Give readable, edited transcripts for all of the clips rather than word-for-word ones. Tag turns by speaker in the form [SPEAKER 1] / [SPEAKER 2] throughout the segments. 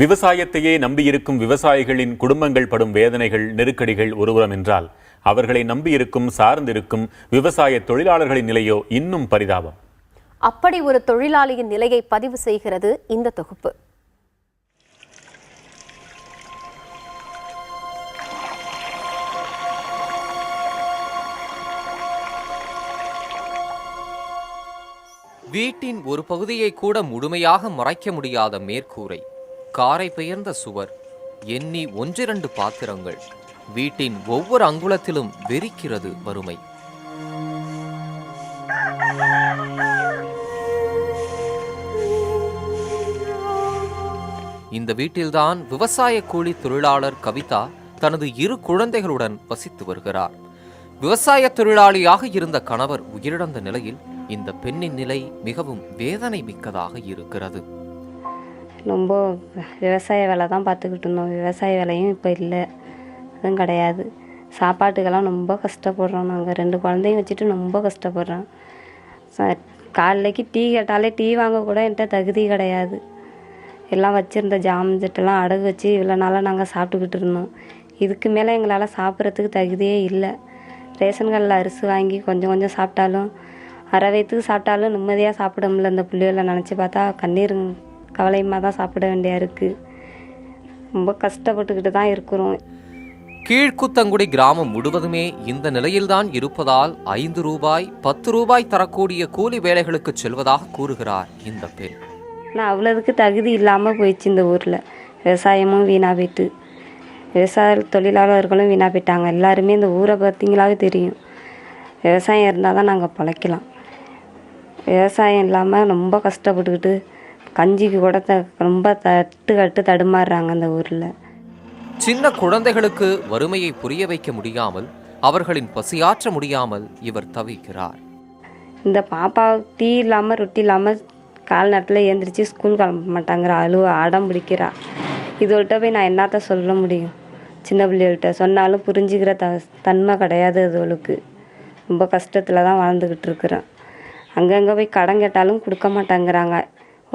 [SPEAKER 1] விவசாயத்தையே நம்பியிருக்கும் விவசாயிகளின் குடும்பங்கள் படும் வேதனைகள், நெருக்கடிகள் ஒருபுறம் என்றால், அவர்களை நம்பியிருக்கும் சார்ந்திருக்கும் விவசாய தொழிலாளர்களின் நிலையோ இன்னும் பரிதாபம்.
[SPEAKER 2] அப்படி ஒரு தொழிலாளியின் நிலையை பதிவு செய்கிறது இந்த தொகுப்பு.
[SPEAKER 3] வீட்டின் ஒரு பகுதியை கூட முழுமையாக மறைக்க முடியாத மேற்கூரை, காரை பெயர்ந்த சுவர், எண்ணி ஒன்றிரண்டு பாத்திரங்கள், வீட்டின் ஒவ்வொரு அங்குலத்திலும் வெறிக்கிறது வறுமை. இந்த வீட்டில்தான் விவசாய கூலி தொழிலாளர் கவிதா தனது 2 குழந்தைகளுடன் வசித்து வருகிறார். விவசாய தொழிலாளியாக இருந்த கணவர் உயிரிழந்த நிலையில் இந்த பெண்ணின் நிலை மிகவும் வேதனை மிக்கதாக இருக்கிறது.
[SPEAKER 4] ரொம்ப விவசாய வேலை தான் பார்த்துக்கிட்டு இருந்தோம். விவசாய வேலையும் இப்போ இல்லை, அதுவும் கிடையாது. சாப்பாட்டுக்கெல்லாம் ரொம்ப கஷ்டப்படுறோம். நாங்கள் 2 குழந்தையும் வச்சுட்டு ரொம்ப கஷ்டப்படுறோம். காலைக்கு டீ கேட்டாலே டீ வாங்க கூட என்கிட்ட தகுதி கிடையாது. எல்லாம் வச்சுருந்த ஜாமஞ்சட்டெல்லாம் அடகு வச்சு இவ்வளோ நாளாக நாங்கள் சாப்பிட்டுக்கிட்டு இருந்தோம். இதுக்கு மேலே எங்களால் சாப்பிட்றதுக்கு தகுதியே இல்லை. ரேஷன் கடையில் அரிசி வாங்கி கொஞ்சம் கொஞ்சம் சாப்பிட்டாலும், அரை வயிற்றுக்கு சாப்பிட்டாலும் நிம்மதியாக சாப்பிட முடியல. இந்த புள்ளிகளை நினச்சி பார்த்தா கண்ணீர் கவலையமாக தான் சாப்பிட வேண்டியா இருக்குது. ரொம்ப கஷ்டப்பட்டுக்கிட்டு தான் இருக்கிறோம்.
[SPEAKER 3] கீழ்குத்தங்குடி கிராமம் முழுவதுமே இந்த நிலையில்தான் இருப்பதால் 5 ரூபாய் 10 ரூபாய் தரக்கூடிய கூலி வேலைகளுக்கு செல்வதாக கூறுகிறார் இந்த பெண்.
[SPEAKER 4] ஆனால் அவ்வளோதுக்கு தகுதி இல்லாமல் போயிடுச்சு இந்த ஊரில். விவசாயமும் வீணாக போயிட்டு, விவசாய தொழிலாளர்களும் வீணாக போயிட்டாங்க. எல்லாருமே இந்த ஊரை பார்த்தீங்களாவே தெரியும். விவசாயம் இருந்தால் தான் நாங்கள் பிழைக்கலாம். விவசாயம் இல்லாமல் ரொம்ப கஷ்டப்பட்டுக்கிட்டு கஞ்சிக்கு கூட ரொம்ப கட்டு தடுமாறுறாங்க அந்த ஊரில்.
[SPEAKER 3] சின்ன குழந்தைகளுக்கு வறுமையை புரிய வைக்க முடியாமல், அவர்களின் பசியாற்ற முடியாமல் இவர் தவிக்கிறார்.
[SPEAKER 4] இந்த பாப்பா டீ இல்லாமல் ரொட்டி இல்லாமல் கால் நேரத்தில் எழுந்திரிச்சு ஸ்கூல் கிளம்ப மாட்டாங்கிற அடம் பிடிக்கிறா. இதோட்ட போய் நான் என்னத்த சொல்ல முடியும்? சின்ன பிள்ளைகள்கிட்ட சொன்னாலும் புரிஞ்சுக்கிற தன்மை கிடையாது அதுகளுக்கு. ரொம்ப கஷ்டத்தில் தான் வாழ்ந்துக்கிட்டு இருக்கிறேன். அங்கங்கே போய் கடன் கேட்டாலும் கொடுக்க மாட்டேங்கிறாங்க.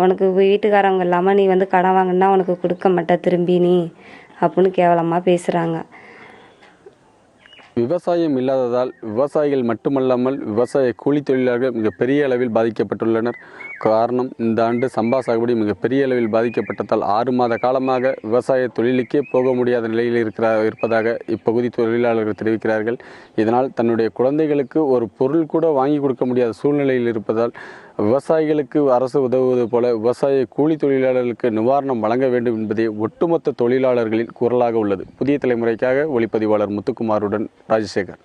[SPEAKER 4] உனக்கு வீட்டுக்காரவங்க இல்லாமல் நீ வந்து கடன் வாங்கினா உனக்கு கொடுக்க மாட்டே திரும்பி நீ அப்படின்னு கேவலமாக பேசுகிறாங்க.
[SPEAKER 5] விவசாயம் இல்லாததால் விவசாயிகள் மட்டுமல்லாமல் விவசாய கூலி தொழிலாளர்கள் மிகப்பெரிய அளவில் பாதிக்கப்பட்டுள்ளனர். காரணம், இந்த ஆண்டு சம்பா சாகுபடி மிகப்பெரிய அளவில் பாதிக்கப்பட்டதால் 6 மாத காலமாக விவசாய தொழிலுக்கே போக முடியாத நிலையில் இருப்பதாக இப்பகுதி தொழிலாளர்கள் தெரிவிக்கிறார்கள். இதனால் தன்னுடைய குழந்தைகளுக்கு ஒரு பொருள் கூட வாங்கி கொடுக்க முடியாத சூழ்நிலையில் இருப்பதால் விவசாயிகளுக்கு அரசு உதவுவது போல விவசாய கூலி தொழிலாளர்களுக்கு நிவாரணம் வழங்க வேண்டும் என்பதே ஒட்டுமொத்த தொழிலாளர்களின் குரலாக உள்ளது. புதிய தலைமுறைக்காக ஒளிப்பதிவாளர் முத்துக்குமாருடன் ராஜசேகர்.